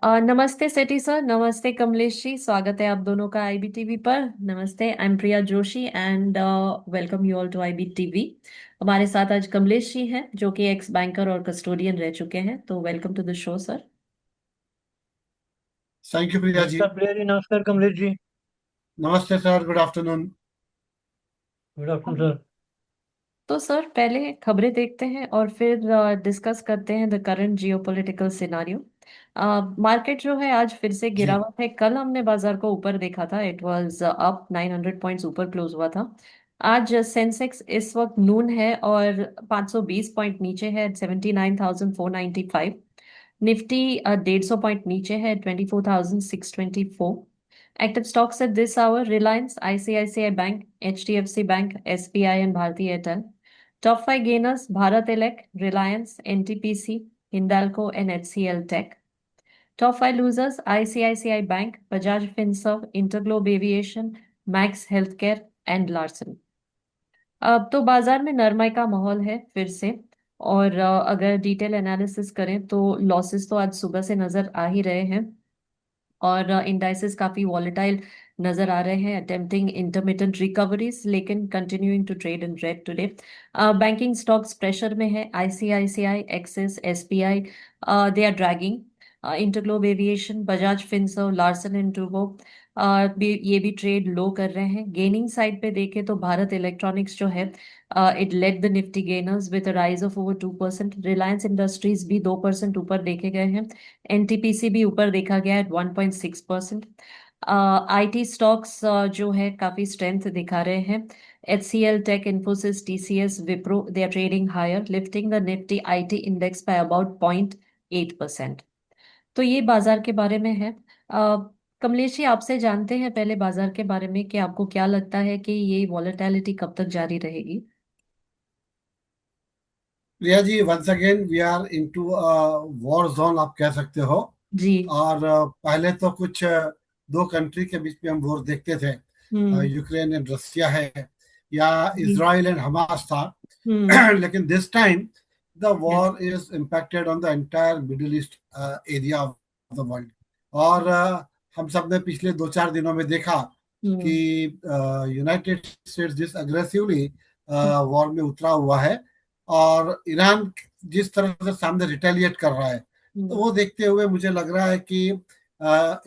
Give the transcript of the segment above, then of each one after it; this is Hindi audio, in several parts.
नमस्ते सेठी सर। नमस्ते कमलेश जी। स्वागत है आप दोनों का आईबीटीवी पर। नमस्ते, I am Priya Joshi and welcome you all to IBTV. हमारे साथ आज कमलेश जी हैं जो कि एक्स बैंकर और कस्टोडियन रह चुके हैं, तो welcome to the show sir. Thank you Priya ji. नमस्कार प्रिया जी। नमस्कार कमलेश जी। नमस्ते sir, good afternoon. Good afternoon sir. तो सर पहले खबरें देखते हैं और फिर डिस्कस करते हैं the current geopolitical scenario. Market जो है आज फिर से जी। गिरावट है। कल हमने बाजार को ऊपर देखा था, इट वाज अप 900 पॉइंट्स ऊपर क्लोज हुआ था। आज सेंसेक्स इस वक्त नून है और 520 पॉइंट नीचे है, 79,495। निफ्टी 150 पॉइंट नीचे है, 24,624। Active stocks at this hour: Reliance, ICICI bank, HDFC bank, SBI and Bharti Airtel. Top five gainers: Bharat Elect, Reliance, NTPC, Hindalco, and HCL Tech. Top five losers: ICICI Bank, Bajaj Finserv, Interglobe Aviation, Max Healthcare, and Larsen. अब तो बाजार में नरमाई का माहौल है फिर से। और अगर डिटेल एनालिसिस करें तो लॉसेस तो आज सुबह से नजर आ ही रहे हैं। और इंडाइसेस काफी वॉलेटाइल नजर आ रहे हैं, अटेम्प्टिंग इंटरमिटेंट रिकवरीज लेकिन continuing to trade in red today. Banking stocks pressure में है: ICICI, Axis, SBI, they are dragging. InterGlobe Aviation, Bajaj Finserv, Larsen and Toubro ये भी ट्रेड लो कर रहे हैं। गेनिंग साइड पे देखें तो भारत इलेक्ट्रॉनिक्स जो है, it led the Nifty gainers with rise of over 2%। Reliance industries भी 2% ऊपर देखे गए हैं। एनटीपीसी भी ऊपर देखा गया है 1.6%। आईटी स्टॉक्स जो है काफी स्ट्रेंथ दिखा रहे हैं। HCL tech, Infosys, TCS, Wipro, they are trading higher, lifting the Nifty IT index by about 0.8%। तो ये बाजार के बारे में है। कमलेश जी, आपसे जानते हैं पहले बाजार के बारे में कि आपको क्या लगता है कि ये वॉलेटिलिटी कब तक जारी रहेगी। Priya ji, once again we are into war zone, आप कह सकते हो। जी। और पहले तो कुछ दो कंट्री के बीच में हम वॉर देखते थे। हम्म। यूक्रेन एंड रसिया है, या जी। इजराइल एंड हमास था। हम्म। लेकिन this time the yes. War is impacted on the entire middle east area of the world. और हम सब ने पिछले दो चार दिनों में देखा कि हम्म। यूनाइटेड स्टेट्स जिस अग्रेसिवली वॉर में उतरा हुआ है, और ईरान जिस तरह से सामने रिटेलिएट कर रहा है, तो हम्म। वो देखते हुए मुझे लग रहा है कि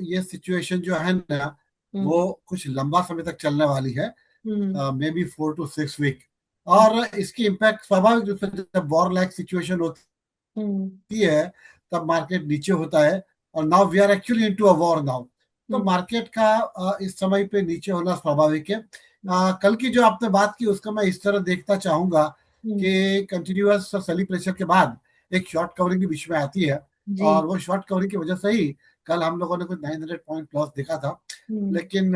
ये सिचुएशन जो है ना, हम्म। वो कुछ लंबा समय तक चलने वाली है, hmm. Maybe 4 to 6 week. और इसकी इम्पैक्ट स्वाभाविक रूप से जब वॉर लाइक सिचुएशन हम्म। होती है, तब मार्केट नीचे होता है। और now we are actually into a war now. तो हम्म। मार्केट का इस समय पे नीचे होना स्वाभाविक है। कल की जो आपने बात की उसका मैं इस तरह देखना चाहूंगा हम्म। कि कंटिन्यूअस सेलिंग प्रेशर के बाद एक शॉर्ट कवरिंग भी बीच में आती है। जी। और वो शॉर्ट कवरिंग की वजह से ही कल हम लोगों ने कुछ 900 पॉइंट लॉस देखा था। हम्म। लेकिन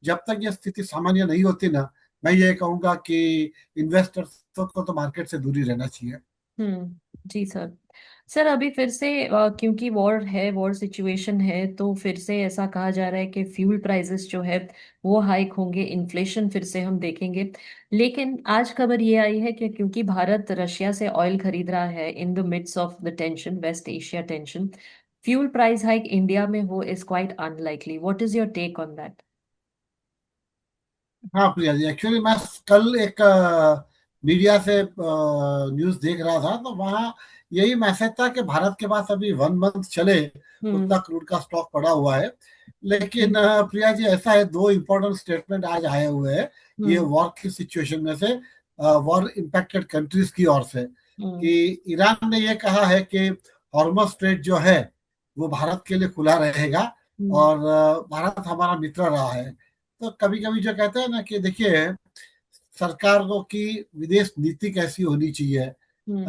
जब तक ये स्थिति सामान्य नहीं होती ना, मैं ये कहूंगा कि इन्वेस्टर्स को तो मार्केट से दूरी रहना चाहिए। जी सर। सर अभी फिर से क्योंकि वॉर है, वॉर सिचुएशन है, तो फिर से ऐसा कहा जा रहा है कि फ्यूल प्राइसेस जो है वो हाइक होंगे, इन्फ्लेशन फिर से हम देखेंगे। लेकिन आज खबर ये आई है कि क्योंकि भारत रशिया से ऑयल खरीद रहा है in the mids of the tension, west Asia tension, fuel price hike India में हो is quite unlikely. What is your take on that? हाँ प्रिया जी, एक्चुअली मैं कल एक मीडिया से न्यूज़ देख रहा था, तो वहाँ यही मैसेज था कि भारत के पास अभी 1 मंथ चले हम्म। उतना क्रूड का स्टॉक पड़ा हुआ है। लेकिन हम्म। प्रिया जी, ऐसा है, दो इम्पोर्टेंट स्टेटमेंट आज आए हुए हैं ये हम्म। वॉर की सिचुएशन में से, वॉर इम्पैक्टेड कंट्रीज की ओर से, हम्म। कि ईरान ने ये कहा है कि हॉर्मस स्ट्रेट जो है वो भारत के लिए खुला रहेगा। हम्म। और भारत हमारा मित्र रहा है। तो कभी कभी जो कहते हैं ना कि देखिए, सरकारों की विदेश नीति कैसी होनी चाहिए, हम्म।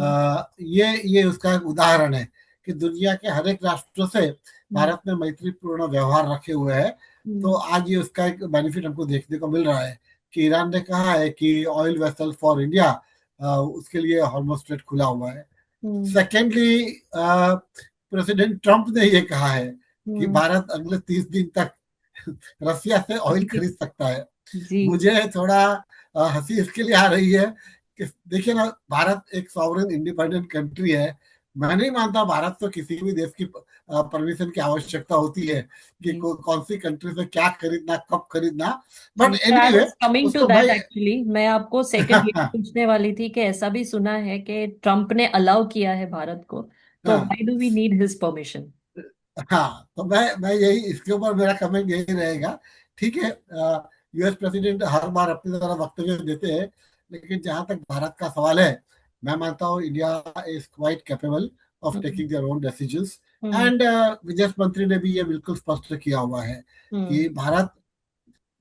ये उसका एक उदाहरण है कि दुनिया के हर एक राष्ट्र से हम्म। भारत ने मैत्रीपूर्ण व्यवहार रखे हुए हैं। तो हम्म। आज ये उसका एक बेनिफिट हमको देखने को मिल रहा है कि ईरान ने कहा है कि ऑयल वेसल फॉर इंडिया, उसके लिए हॉर्मोज स्ट्रेट खुला हुआ है। हम्म। सेकेंडली, प्रेसिडेंट ट्रंप ने ये कहा है कि हम्म। भारत अगले 30 दिन तक रसिया से ऑयल खरीद सकता है। जी। मुझे थोड़ा हंसी इसके लिए आ रही है कि देखिए ना, भारत एक सॉवरेन इंडिपेंडेंट कंट्री है। मैं नहीं मानता भारत तो किसी भी देश की परमिशन की आवश्यकता होती है कि जी। कौन सी कंट्री से क्या खरीदना, कब खरीदना। जी, बट मैं I anyway was coming to उसको दैट भाई एक्चुअली। मैं आपको सेकंड ये पूछने वाली थी कि ऐसा भी सुना है कि ट्रम्प ने अलाउ किया है भारत को, तो हाँ why do we need his permission? हाँ, तो मैं यही, इसके ऊपर मेरा कमेंट यही रहेगा। ठीक है, यूएस प्रेसिडेंट हर बार अपनी तरह वक्तव्य देते हैं, लेकिन जहां तक भारत का सवाल है, मैं मानता हूँ India is quite capable of hmm. Taking their own decisions. Hmm. And विदेश मंत्री ने भी ये बिल्कुल स्पष्ट किया हुआ है हम्म। कि भारत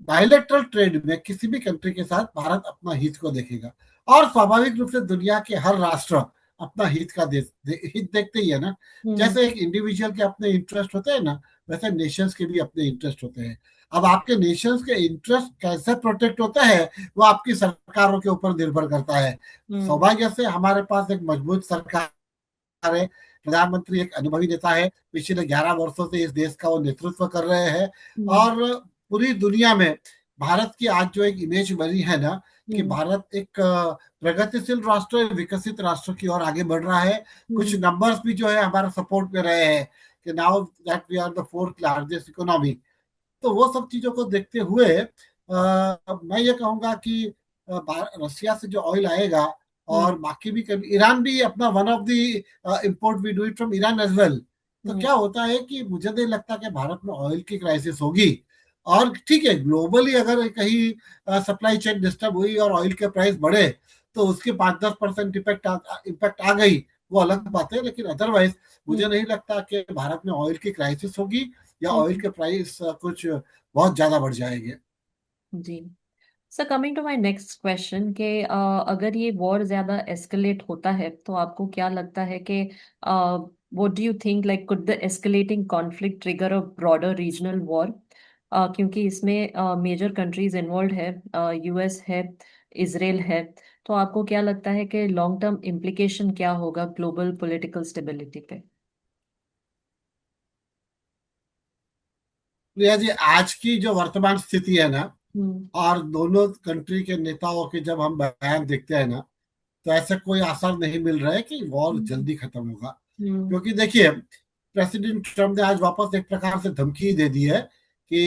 बायलेटरल ट्रेड में किसी भी कंट्री के साथ भारत अपना हित को देखेगा। और स्वाभाविक रूप से दुनिया के हर राष्ट्र अपना हित का हित देखते ही है ना। हम्म। जैसे एक इंडिविजुअल के अपने इंटरेस्ट होते हैं ना, वैसे नेशंस के भी अपने इंटरेस्ट होते हैं। अब आपके नेशंस के इंटरेस्ट कैसे प्रोटेक्ट होते हैं, वो आपकी सरकारों के ऊपर निर्भर करता है। हम्म। सौभाग्य से हमारे पास एक मजबूत सरकार है, प्रधानमंत्री एक अनुभवी नेता है, पिछले 11 वर्षों से इस देश का वो नेतृत्व कर रहे हैं। हम्म। और पूरी दुनिया में भारत की आज जो एक इमेज बनी है ना, कि हम्म। भारत एक प्रगतिशील राष्ट्र, विकसित राष्ट्र की ओर आगे बढ़ रहा है। कुछ हम्म। नंबर्स भी जो है हमारा सपोर्ट में रहे हैं कि now that we are the fourth largest economy. तो वो सब चीजों को देखते हुए मैं ये कहूंगा कि रसिया से जो ऑयल आएगा, हम्म। और बाकी भी कभी ईरान भी अपना one of the import we do it from Iran as well. तो हम्म। क्या होता है कि मुझे नहीं लगता कि भारत में ऑयल की क्राइसिस होगी। और ठीक है, ग्लोबली अगर कहीं सप्लाई चेन डिस्टर्ब हुई और ऑयल के प्राइस बढ़े, तो उसके 5-10% इम्पैक्ट आ गई, वो अलग बात है। लेकिन अदरवाइज मुझे हम्म। नहीं लगता कि भारत में ऑयल की क्राइसिस होगी या ऑयल हम्म। के प्राइस कुछ बहुत ज्यादा बढ़ जाएंगे। जी। Sir, coming to my next question के अगर ये वॉर ज्यादा एस्केलेट होता है तो आपको क्या लगता है कि what do you think, like could the escalating conflict trigger a broader regional war? क्योंकि इसमें मेजर कंट्रीज इन्वॉल्व है, यूएस है, इसराइल है। तो आपको क्या लगता है कि लॉन्ग टर्म इम्प्लीकेशन क्या होगा ग्लोबल पॉलिटिकल स्टेबिलिटी पे? प्रिया जी, आज की जो वर्तमान स्थिति है ना, हम्म। और दोनों कंट्री के नेताओं के जब हम बयान देखते हैं ना, तो ऐसा कोई आसार नहीं मिल रहा है कि वॉर हम्म। जल्दी खत्म होगा। हम्म। क्योंकि देखिए, प्रेसिडेंट ट्रम्प ने आज वापस एक प्रकार से धमकी दे दी है कि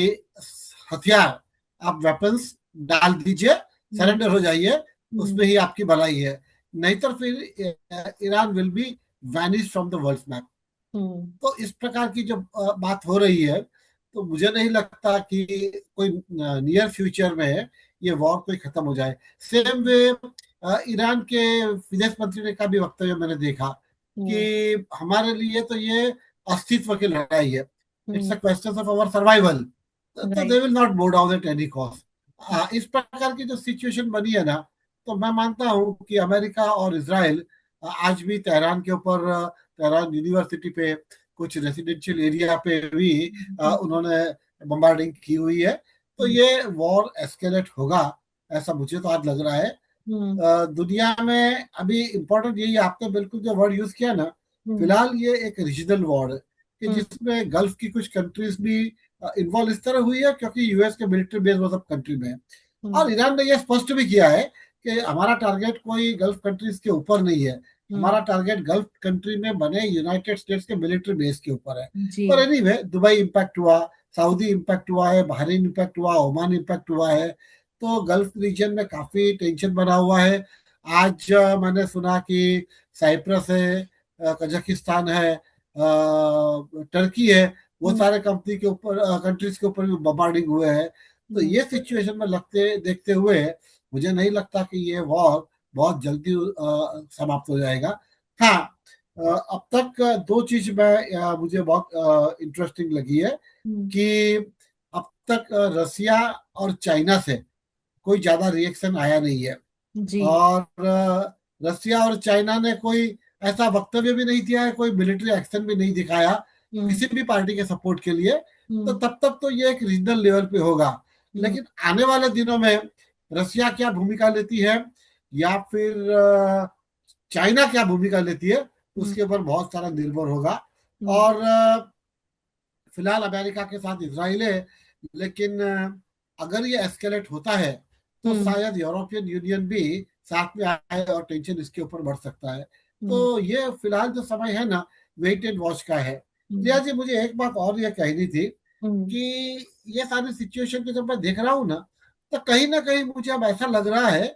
हथियार, आप वेपन्स डाल दीजिए, हम्म। सरेंडर हो जाइए, हम्म। उसमें ही आपकी भलाई है। नहीं तो फिर Iran will be vanish from the world map. Hmm. तो इस प्रकार की जो बात हो रही है, तो मुझे नहीं लगता कि कोई नियर फ्यूचर में ये वॉर कोई खत्म हो जाए। सेम वे ईरान के विदेश मंत्री ने का भी वक्तव्य मैंने देखा हम्म। कि हमारे लिए तो ये अस्तित्व की लड़ाई है, it's hmm. A question of our survival. तो they right. Will not bow down at any cost. इस प्रकार की जो सिचुएशन बनी है ना, तो मैं मानता हूँ कि अमेरिका और इसराइल आज भी तेहरान के ऊपर, तेहरान यूनिवर्सिटी पे, कुछ रेसिडेंशियल एरिया पे भी उन्होंने बम्बार्डिंग की हुई है। तो हम्म। ये वॉर एस्केलेट होगा, ऐसा मुझे तो आज लग रहा है। हम्म। दुनिया में अभी इम्पोर्टेंट यही है, आपने बिल्कुल जो वर्ड यूज किया ना, हम्म। फिलहाल ये एक रीजनल वॉर है कि हम्म। जिसमें गल्फ की कुछ कंट्रीज भी इन्वॉल्व इस तरह हुई है, क्योंकि यूएस के मिलिट्री बेस वो सब कंट्री में है। हम्म। और ईरान ने यह स्पष्ट भी किया है कि हमारा टारगेट कोई गल्फ कंट्रीज के ऊपर नहीं है, हम्म। हमारा टारगेट गल्फ कंट्री में बने यूनाइटेड स्टेट्स के मिलिट्री बेस के ऊपर है। जी। पर एनीवे, दुबई इम्पैक्ट हुआ, सऊदी इम्पैक्ट हुआ है, बहरीन इम्पैक्ट हुआ, ओमान इम्पैक्ट हुआ है। तो गल्फ रीजन में काफी टेंशन बना हुआ है। आज मैंने सुना कि साइप्रस है, कजाकिस्तान है, टर्की है, वो हम्म। सारे कंपनी के ऊपर, कंट्रीज के ऊपर भी बम्बार्डिंग हुए हैं। तो हम्म। ये सिचुएशन में लगते देखते हुए मुझे नहीं लगता कि ये वॉर बहुत जल्दी समाप्त हो जाएगा। हाँ, अब तक दो चीज मुझे बहुत इंटरेस्टिंग लगी है हम्म। कि अब तक रसिया और चाइना से कोई ज्यादा रिएक्शन आया नहीं है। जी। और रसिया और चाइना ने कोई ऐसा वक्तव्य भी नहीं दिया है, कोई मिलिट्री एक्शन भी नहीं दिखाया हम्म। किसी भी पार्टी के सपोर्ट के लिए। तो हम्म। तब तक तो ये एक रीजनल लेवल पे होगा। हम्म। लेकिन आने वाले दिनों में रसिया क्या भूमिका लेती है, या फिर चाइना क्या भूमिका लेती है, हम्म। उसके ऊपर बहुत सारा निर्भर होगा। हम्म। और फिलहाल अमेरिका के साथ इसराइल है, लेकिन अगर ये एस्केलेट होता है, तो हम्म। शायद यूरोपियन यूनियन भी साथ में आए और टेंशन इसके ऊपर बढ़ सकता है। हम्म। तो ये फिलहाल जो समय है ना, वेट एंड वॉच का है प्रिया हम्म। जी, मुझे एक बात और ये कहनी थी हम्म। कि ये सारी सिचुएशन को जब मैं देख रहा हूँ ना, तो कहीं ना कहीं मुझे अब ऐसा लग रहा है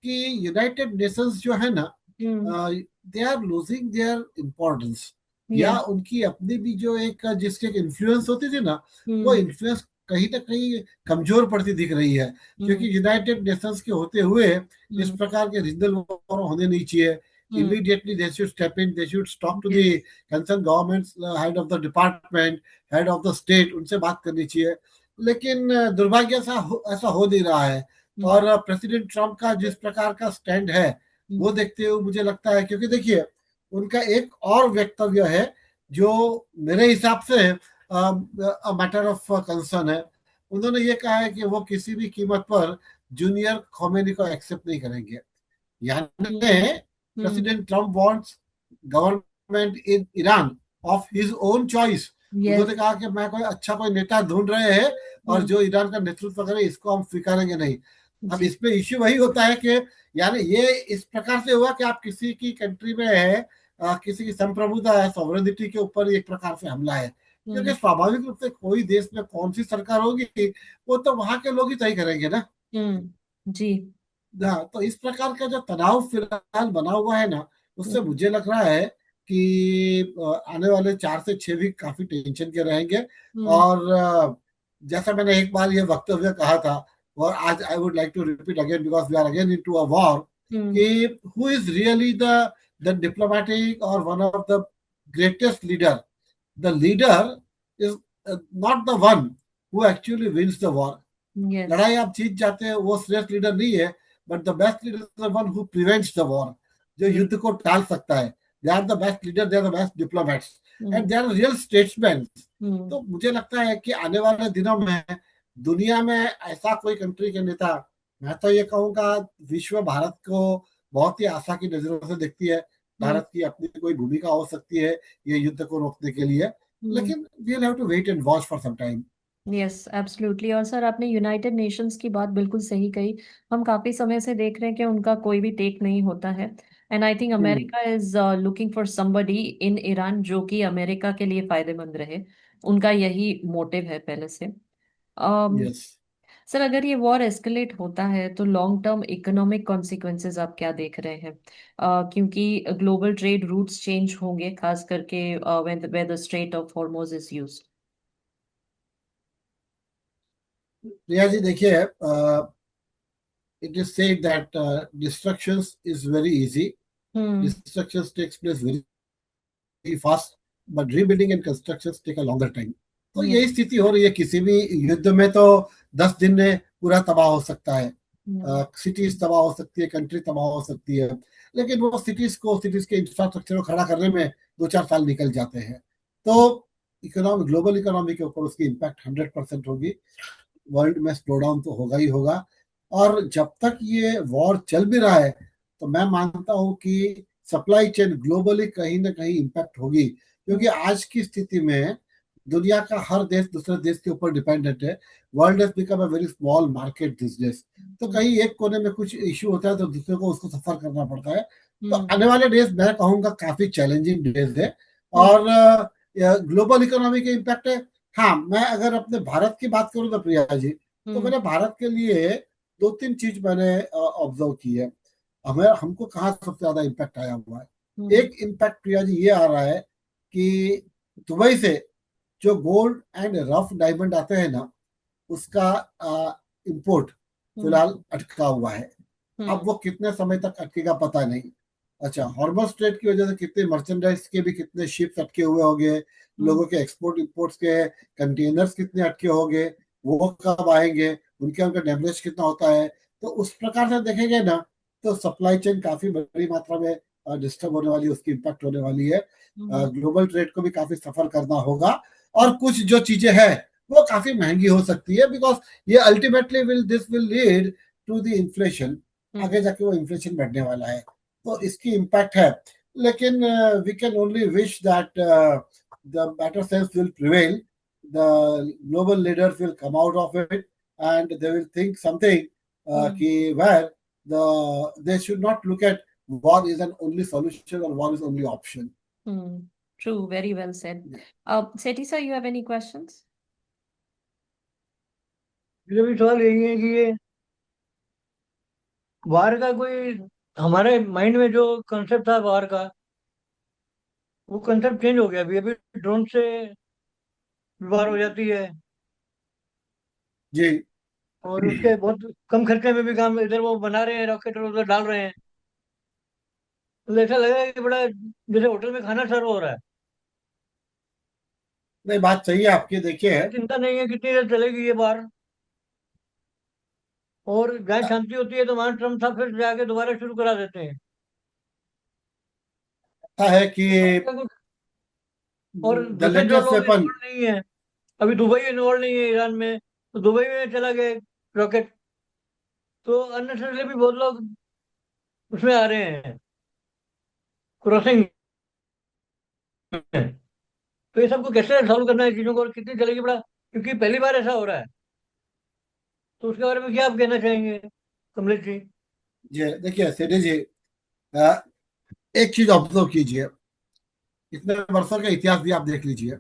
कि यूनाइटेड नेशंस जो है ना, hmm. They are losing their importance, या यस। उनकी अपनी भी जो एक जिसकी एक इन्फ्लुएंस होती थी ना, वो हम्म। इन्फ्लुएंस कहीं ना कहीं कमजोर पड़ती दिख रही है। हम्म। क्योंकि यूनाइटेड नेशंस के होते हुए इस हम्म। प्रकार के रीजनल वॉर होने नहीं चाहिए। हम्म। Immediately they should step in, they should talk to the yes. concerned governments, head of the department, head of the state, उनसे बात करनी चाहिए। लेकिन दुर्भाग्य से ऐसा हो नहीं रहा है। हम्म। और प्रेसिडेंट ट्रम्प का जिस प्रकार का स्टैंड है, वो हम्म। देखते हुए मुझे लगता है, क्योंकि देखिए उनका एक और वक्तव्य है जो मेरे हिसाब से मैटर ऑफ कंसर्न है। उन्होंने ये कहा है कि वो किसी भी कीमत पर जूनियर खोमेनी को एक्सेप्ट नहीं करेंगे। यानी hmm. Hmm. President Trump wants government in Iran of his own choice. Yes. उन्होंने कहा कि मैं कोई नेता ढूंढ रहे हैं, और हम्म। जो ईरान का नेतृत्व करे इसको हम स्वीकारेंगे नहीं। अब जी। इसमें इश्यू वही होता है कि यानी ये इस प्रकार से हुआ कि आप किसी की कंट्री में है, किसी की संप्रभुता है, सॉवरेनिटी के ऊपर एक प्रकार से हमला है। क्योंकि हम्म। स्वाभाविक रूप से कोई देश में कौन सी सरकार होगी, वो तो वहां के लोग ही तय करेंगे ना। जी। हाँ, तो इस प्रकार का जो तनाव फिलहाल बना हुआ है ना, उससे हम्म। मुझे लग रहा है कि आने वाले 4 से 6 वीक काफी टेंशन के रहेंगे। हम्म। और जैसा मैंने एक बार ये वक्तव्य कहा था, और आज I would like to repeat again because we are again into a war, hmm. कि who is really the diplomatic और one of the greatest leader. The leader is not the one who actually wins the war. Yes. लड़ाई आप जीत जाते हैं, वो श्रेष्ठ लीडर नहीं है। But the best leader is the one who prevents the war, जो यस। युद्ध को टाल सकता है। They are the best leader, they are the best diplomats, and hmm. They are real statesman. Hmm. तो मुझे लगता है कि आने वाले दिनों में दुनिया में ऐसा कोई कंट्री के नेता, मैं तो ये कहूंगा, विश्व भारत को बहुत ही आशा की नजरों से देखती है। हम्म। भारत की अपनी कोई भूमिका हो सकती है ये युद्ध को रोकने के लिए। हम्म। लेकिन we have to wait and watch for some time. Yes, absolutely. और सर, आपने यूनाइटेड नेशंस की बात बिल्कुल सही कही। हम काफी समय से देख रहे हैं कि उनका कोई भी टेक नहीं होता है। And I think America is looking for somebody in Iran जो कि अमेरिका के लिए फायदेमंद रहे। उनका यही मोटिव है पहले से। um, yes. सर, अगर ये वॉर एस्केलेट होता है तो लॉन्ग टर्म इकोनॉमिक कॉन्सिक्वेंसेस आप क्या देख रहे हैं? क्योंकि ग्लोबल ट्रेड रूट्स चेंज होंगे, खास करके when the strait of Hormuz is used. Priya ji, देखिए, it is said that destructions is very easy. Hmm. Destructions takes place very fast, but rebuilding and constructions take a longer time. तो यस। यही स्थिति हो रही है किसी भी युद्ध में। तो 10 दिन में पूरा तबाह हो सकता है, हम्म। सिटीज तबाह हो सकती है, कंट्री तबाह हो सकती है। लेकिन वो सिटीज के इंफ्रास्ट्रक्चर को खड़ा करने में 2-4 साल निकल जाते हैं। तो इकोनॉमी, ग्लोबल इकोनॉमी के ऊपर उसकी इम्पैक्ट 100% होगी। वर्ल्ड में स्लो डाउन तो होगा ही होगा। और जब तक ये वॉर चल भी रहा है, तो मैं मानता हूं कि सप्लाई चेन ग्लोबली कहीं ना कहीं इम्पैक्ट होगी। क्योंकि आज की स्थिति में दुनिया का हर देश दूसरे देश के ऊपर डिपेंडेंट है। World has become a very small market this days. तो हम्म। कहीं एक कोने में कुछ इश्यू होता है तो दूसरे को उसको सफर करना पड़ता है। तो हम्म। आने वाले डेज मैं कहूंगा काफी चैलेंजिंग डेज है। हम्म। और ग्लोबल इकोनॉमी के इम्पैक्ट है। हाँ, मैं अगर अपने भारत की बात करूँ तो प्रिया जी, तो हम्म। मैंने भारत के लिए 2-3 चीज मैंने ऑब्जर्व की है। हमें हमको कहाँ सबसे ज्यादा इम्पैक्ट आया हुआ है। हम्म। एक इम्पैक्ट प्रिया जी ये आ रहा है कि दुबई से जो गोल्ड एंड रफ डायमंड आते हैं ना, उसका इंपोर्ट हम्म। फिलहाल अटका हुआ है। अब हम्म। वो कितने समय तक अटकेगा पता नहीं। अच्छा, हॉर्मस स्ट्रेट की वजह से कितने मर्चेंडाइज के भी कितने शिप्स अटके हुए होंगे, हम्म। लोगों के एक्सपोर्ट इंपोर्ट्स के कंटेनर्स कितने अटके होंगे, वो कब आएंगे, उनके उनका डैमेज कितना होता है। तो उस प्रकार से देखेंगे ना, तो सप्लाई चेन काफी बड़ी मात्रा में डिस्टर्ब होने वाली है, उसकी इम्पैक्ट होने वाली है। हम्म। ग्लोबल ट्रेड को भी काफी सफर करना होगा। और कुछ जो चीजें हैं वो काफी महंगी हो सकती है, बिकॉज ये ultimately will lead to the inflation. Hmm. आगे जाके वो इन्फ्लेशन बढ़ने वाला है, तो इसकी इम्पैक्ट है। लेकिन we can only wish that the better sense will prevail, the global leaders will come out of it, and they will think something hmm. कि where they should not look at war is an only solution or war is only option. Hmm. True, very well said. Seti sir, you have any questions? मेरा भी सवाल यही है कि ये वार का कोई हमारे माइंड में जो कंसेप्ट था वार का, वो कंसेप्ट चेंज हो गया। अभी अभी ड्रोन से वार हो जाती है, जी। और उसके बहुत कम खर्चे में भी काम इधर वो बना रहे हैं, रॉकेट और उधर डाल रहे हैं। तो ऐसा लग रहा है कि बड़ा जैसे होटल में खाना सर्व हो रहा है। नहीं, बात सही है आपकी। देखिए, कोई चिंता नहीं है कितनी देर चलेगी ये वार। और जहाँ शांति होती है तो वहां ट्रम्प साहब फिर जाके दोबारा शुरू करा देते हैं। ऐसा है कि आपका कुछ और द दूसरे जो लेटेस्ट लोग वेपन। इन्वॉल्व नहीं है, अभी दुबई इन्वॉल्व नहीं है ईरान में, तो दुबई में चला गया रॉकेट। तो अननेसेसरली भी बहुत लोग उसमें आ रहे हैं, क्रॉसिंग में। तो ये सबको कैसे सॉल्व करना है चीजों को, और कितनी चलेगी बड़ा, क्योंकि पहली बार ऐसा हो रहा है। तो उसके बारे में क्या आप कहना चाहेंगे कमलेश जी? जी देखिए सेठी जी, अ, एक चीज ऑब्जर्व कीजिए। इतने वर्षों का इतिहास भी आप देख लीजिए।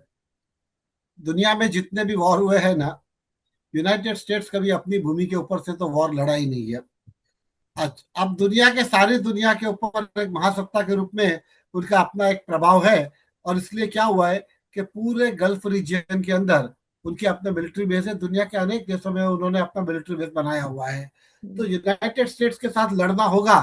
दुनिया में जितने भी वॉर हुए हैं ना, यूनाइटेड स्टेट्स कभी अपनी भूमि के ऊपर से तो वॉर लड़ा ही नहीं है। अब दुनिया के सारी दुनिया के ऊपर एक महासत्ता के रूप में उनका अपना एक प्रभाव है। और इसलिए क्या हुआ है कि पूरे गल्फ रीजन के अंदर उनके अपने मिलिट्री बेस है। दुनिया के अनेक देशों में उन्होंने अपना मिलिट्री बेस बनाया हुआ है। तो यूनाइटेड स्टेट्स के साथ लड़ना होगा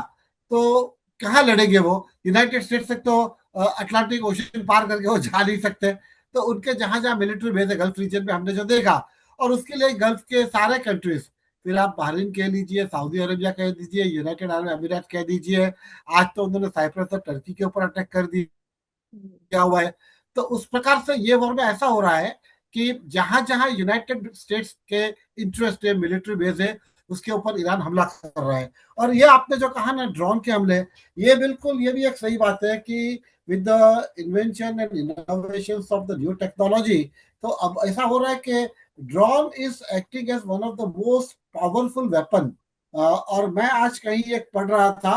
तो कहाँ लड़ेंगे वो? यूनाइटेड स्टेट्स से तो अटलांटिक ओशन पार करके वो जा नहीं सकते। तो उनके जहां जहां मिलिट्री बेस है गल्फ रीजन में, हमने जो देखा, और उसके लिए गल्फ के सारे कंट्रीज, फिर आप बहरीन कह लीजिए, सऊदी अरेबिया कह दीजिए, यूनाइटेड अरब अमीरात कह दीजिए, आज तो उन्होंने साइप्रस और टर्की के ऊपर अटैक कर दिया हुआ है। तो उस प्रकार से ये वॉर में ऐसा हो रहा है कि जहां जहां यूनाइटेड स्टेट्स के इंटरेस्ट है, मिलिट्री बेस है, उसके ऊपर ईरान हमला कर रहा है। और ये आपने जो कहा ना ड्रोन के हमले, ये बिल्कुल ये भी एक सही बात है कि with the invention and innovation of the new technology, तो अब ऐसा हो रहा है कि drone is acting as one of the most powerful weapon. और मैं आज कहीं एक पढ़ रहा था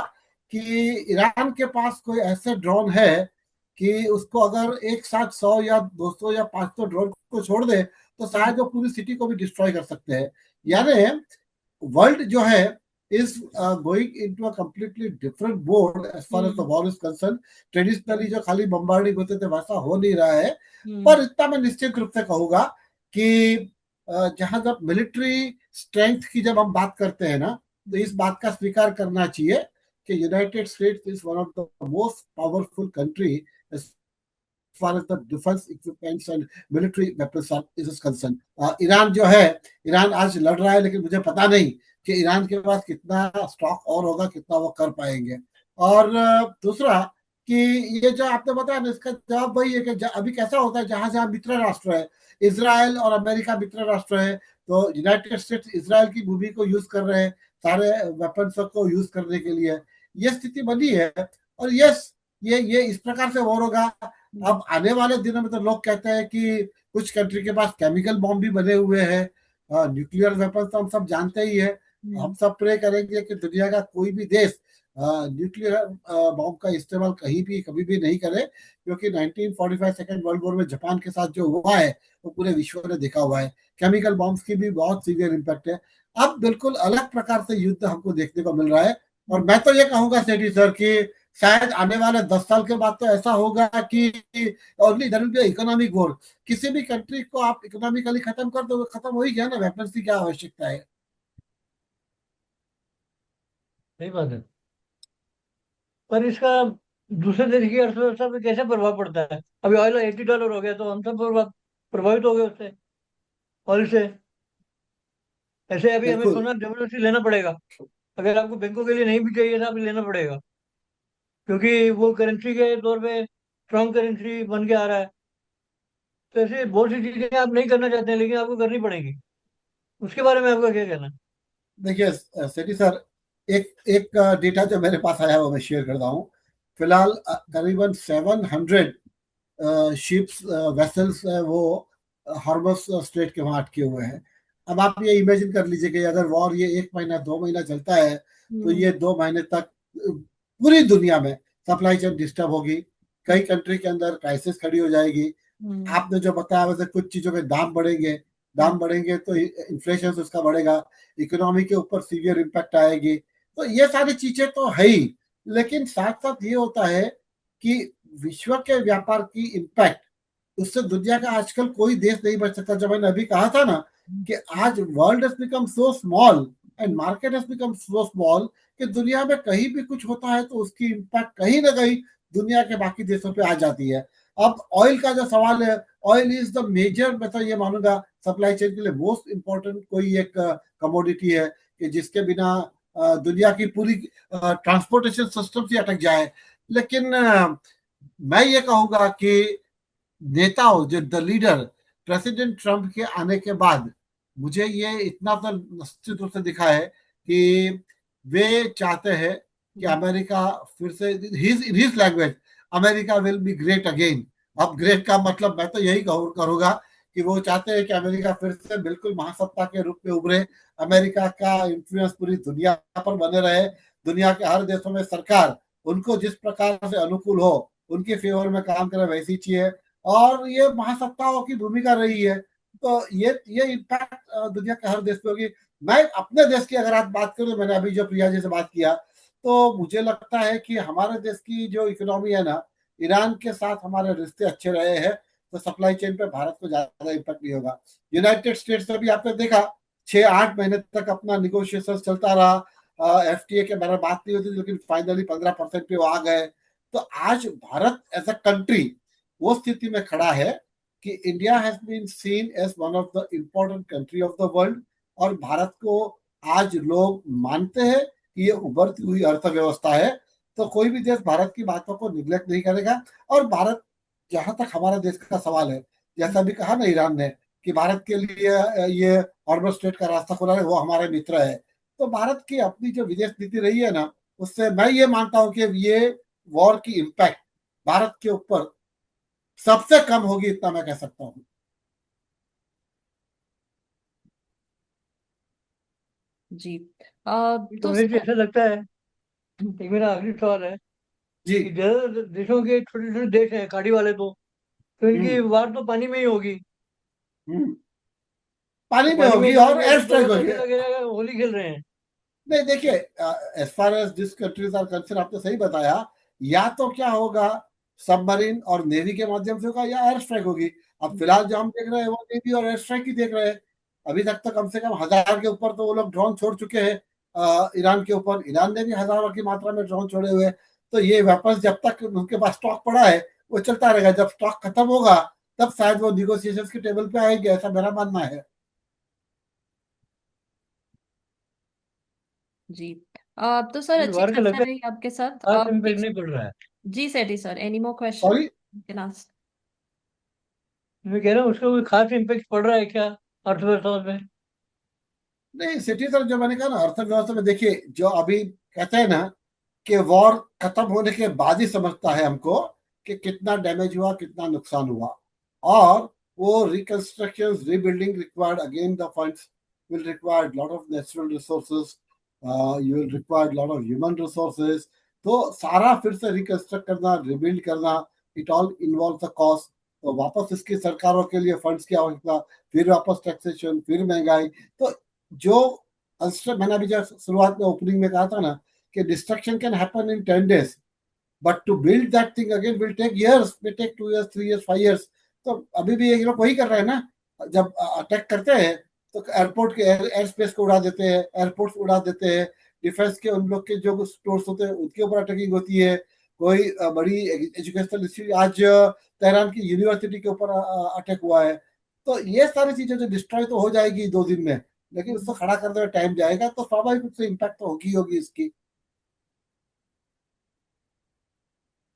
कि ईरान के पास कोई ऐसे ड्रोन है कि उसको अगर एक साथ 100 या 200 या 500 ड्रोन को छोड़ दे तो शायद वो पूरी सिटी को भी डिस्ट्रॉय कर सकते हैं। यानी वर्ल्ड जो है is going into a completely different mode as far as the war is concern. Traditionally जो खाली बम्बार्डिंग होते थे वैसा हो नहीं रहा है। पर इतना मैं निश्चित रूप से कहूंगा कि जहां जब मिलिट्री स्ट्रेंथ की जब हम बात करते हैं ना, तो इस बात का स्वीकार करना चाहिए कि United states is one of the most powerful country far as the defense equipments and military weapons are is concerned. Iran जो है, ईरान आज लड़ रहा है, लेकिन मुझे पता नहीं कि ईरान के पास कितना स्टॉक और होगा, कितना वो कर पाएंगे। और दूसरा कि ये जो आपने बताया ना, इसका जवाब वही है कि अभी कैसा होता है, जहां जहां मित्र राष्ट्र है, इसराइल और अमेरिका मित्र राष्ट्र है, तो यूनाइटेड स्टेट्स इसराइल की भूमि को यूज कर रहे हैं सारे वेपन्स को यूज करने के लिए। ये स्थिति बनी है। और यस, ये इस प्रकार से वॉर होगा। अब आने वाले दिनों में तो लोग कहते हैं कि कुछ कंट्री के पास केमिकल बॉम्ब भी बने हुए हैं। न्यूक्लियर वेपन तो हम सब जानते ही है। हम सब प्रे करेंगे कि दुनिया का कोई भी देश न्यूक्लियर बॉम्ब का इस्तेमाल कहीं भी कभी भी नहीं करे, क्योंकि 1945 सेकेंड वर्ल्ड वॉर में जापान के साथ जो हुआ है वो पूरे विश्व ने देखा हुआ है। केमिकल बॉम्ब्स की भी बहुत सीवियर इम्पैक्ट है। अब बिल्कुल अलग प्रकार से युद्ध हमको देखने को मिल रहा है। और मैं तो ये कहूंगा सेठी सर कि शायद आने वाले 10 साल के बाद तो ऐसा होगा कि only there will be economic war. किसी भी कंट्री को आप इकोनॉमिकली खत्म कर दो, खत्म हो ही गया ना, वेपन्स की क्या आवश्यकता है। सही बात है। पर इसका दूसरे देश की अर्थव्यवस्था पे कैसे प्रभाव पड़ता है? अभी ऑयल $80 हो गया तो हम सब प्रभावित हो गए उससे, ऑयल से। ऐसे अभी हमें बिल्कुल। सोना जबरदस्ती लेना पड़ेगा। अगर आपको बैंकों के लिए नहीं भी चाहिए था, अभी लेना पड़ेगा, क्योंकि वो करेंसी के तौर पे स्ट्रॉन्ग करेंसी बन के आ रहा है। तो ऐसे बहुत सी चीजें आप नहीं करना चाहते हैं, लेकिन आपको करनी पड़ेगी। उसके बारे में आपका क्या कहना है? देखिए सेठी सर, एक एक डेटा जो मेरे पास आया है वो मैं शेयर करता हूँ। फिलहाल करीबन 700 शिप्स वेसल्स वो हार्बर्स स्ट्रेट के वहां अटके हुए हैं। अब आप ये इमेजिन कर लीजिए कि अगर वॉर ये 1 महीना 2 महीना चलता है तो ये 2 महीने तक पूरी दुनिया में सप्लाई चेन डिस्टर्ब होगी। कई कंट्री के अंदर क्राइसिस खड़ी हो जाएगी। आपने जो बताया वैसे कुछ चीजों के दाम बढ़ेंगे तो इन्फ्लेशन उसका बढ़ेगा, इकोनॉमी के ऊपर सीवियर इम्पैक्ट आएगी। तो ये सारी चीजें तो है ही, लेकिन साथ साथ ये होता है कि विश्व के व्यापार की इम्पैक्ट, उससे दुनिया का आजकल कोई देश नहीं बच सकता। जब मैंने अभी कहा था ना कि आज world has become so small and market has become so small कि दुनिया में कहीं भी कुछ होता है तो उसकी इम्पैक्ट कहीं ना कहीं दुनिया के बाकी देशों पे आ जाती है। अब ऑयल का जो सवाल है, ऑयल इज द मेजर, मैं तो ये मानूंगा सप्लाई चेन के लिए मोस्ट इंपॉर्टेंट कोई एक कमोडिटी है कि जिसके बिना दुनिया की पूरी ट्रांसपोर्टेशन सिस्टम से अटक जाए। लेकिन मैं ये कहूंगा कि नेताओं, जो द लीडर प्रेसिडेंट ट्रम्प के आने के बाद, मुझे ये इतना तो निश्चित रूप से दिखा है कि वे चाहते हैं कि अमेरिका फिर से, his language, America will be great again. अब ग्रेट का मतलब मैं तो यही करूंगा कि वो चाहते हैं कि अमेरिका फिर से बिल्कुल महासत्ता के रूप में उभरे, अमेरिका का इन्फ्लुएंस पूरी दुनिया पर बने रहे, दुनिया के हर देशों में सरकार उनको जिस प्रकार से अनुकूल हो उनके फेवर में काम करे वैसी चाहिए, और ये महासत्ताओं की भूमिका रही है। तो ये इम्पैक्ट दुनिया के हर देश पे होगी। मैं अपने देश की अगर आप बात करूं, मैंने अभी जो प्रिया जी से बात किया, तो मुझे लगता है कि हमारे देश की जो इकोनॉमी है ना, ईरान के साथ हमारे रिश्ते अच्छे रहे हैं, तो सप्लाई चेन पे भारत को ज्यादा इम्पैक्ट नहीं होगा। यूनाइटेड स्टेट्स से भी आपने देखा 6-8 महीने तक अपना निगोशिएशन चलता रहा, एफटीए के बारे में बात नहीं होती थी, लेकिन फाइनली 15% पे वो आ गए। तो आज भारत एज अ कंट्री वो स्थिति में खड़ा है कि India has been seen as one of the important country of the world, और भारत को आज लोग मानते हैं कि ये उभरती हुई अर्थव्यवस्था है। तो कोई भी देश भारत की बातों को निग्लेक्ट नहीं करेगा। और भारत, जहां तक हमारे देश का सवाल है, जैसा भी कहा ना ईरान ने कि भारत के लिए ये हॉर्मस स्ट्रेट का रास्ता खोला है, वो हमारे मित्र है। तो भारत की अपनी जो विदेश नीति रही है ना, उससे मैं ये मानता हूं कि ये वॉर की इम्पैक्ट भारत के ऊपर सबसे कम होगी, इतना मैं कह सकता हूँ। जी। तो कमलेश जी, सर। ऐसा लगता है, एक मेरा आखिरी सवाल है जी। कि ज्यादा देशों के छोटे छोटे देश हैं खाड़ी वाले, तो इनकी हम्म। वार तो पानी में ही होगी। हम्म। तो पानी में पानी में होगी और जाएंगे एयर तो स्ट्राइक दोनों तो होगी। ऐसे लगेगा होली खेल रहे हैं। नहीं देखिए, as far as this countries are concern, आपने सही बताया, या तो क्या होगा, सबमरीन और नेवी के माध्यम से होगा, या एयर स्ट्राइक होगी। अब फिलहाल जो हम देख रहे हैं वो नेवी और एयर स्ट्राइक ही देख रहे हैं। अभी तक तो कम से कम 1000 के ऊपर तो वो लोग ड्रोन छोड़ चुके हैं, ईरान के ऊपर। ईरान ने भी हजारों की मात्रा में ड्रोन छोड़े हुए हैं। तो ये वेपन्स जब तक उनके पास स्टॉक पड़ा है वो चलता रहेगा, जब स्टॉक खत्म होगा तब शायद वो निगोशिएशन के टेबल पे आएंगे, ऐसा मेरा मानना है। जी। तो सर, अच्छी वार का चर्चा लगता है रही आपके साथ। खास इम्पेक्ट नहीं पड़ रहा है। Ji Sethi sir, any more question sorry. Can ask. मैं कह रहा हूँ उसका कोई खास इम्पेक्ट पड़ रहा है क्या अर्थव्यवस्था में? नहीं सिटी सर, जो मैंने कहा ना, अर्थव्यवस्था में देखिए, जो अभी कहते हैं ना कि वॉर खत्म होने के बाद ही समझता है हमको कि कितना डैमेज हुआ, कितना नुकसान हुआ। और वो reconstruction, rebuilding required again, the funds will required lot of natural resources, you will required lot of human resources. तो सारा फिर से रिकंस्ट्रक्ट करना, रिबिल्ड करना, it all involve the cost. तो वापस इसकी सरकारों के लिए फंड्स की आवश्यकता, फिर वापस टैक्सेशन, फिर महंगाई। तो जो मैंने अभी जब शुरुआत में ओपनिंग में कहा था ना कि destruction can happen in 10 days, but to build that thing again will take years, will take 2 years, 3 years, 5 years। तो अभी भी ये लोग वही कर रहे हैं ना, जब अटैक करते हैं तो एयरपोर्ट के एयर स्पेस को उड़ा देते हैं, एयरपोर्ट उड़ा देते हैं, डिफेंस के उन लोग के जो स्टोर्स होते हैं उनके ऊपर अटैकिंग होती है। कोई बड़ी एजुकेशनल इश्यू, आज तेहरान की यूनिवर्सिटी के ऊपर अटैक हुआ है। तो ये सारी चीजें जो डिस्ट्रॉय तो हो जाएगी 2 दिन में, लेकिन उसको खड़ा करने में टाइम जाएगा, तो स्वाभाविक रूप से इम्पैक्ट तो होगी होगी इसकी।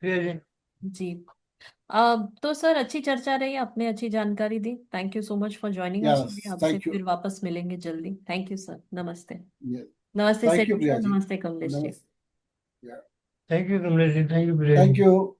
ठीक है जी। जी। तो सर, अच्छी चर्चा रही, आपने अच्छी जानकारी दी। Thank you so much for joining us yes, today. आपसे थैंक यू। फिर वापस मिलेंगे जल्दी। थैंक यू सर, नमस्ते। यस, नमस्ते thank you Sethi Priya sir, जी। नमस्ते कमलेश जी। नमस्ते। Thank you Kamlesh ji, thank you Priya thank जी। यू।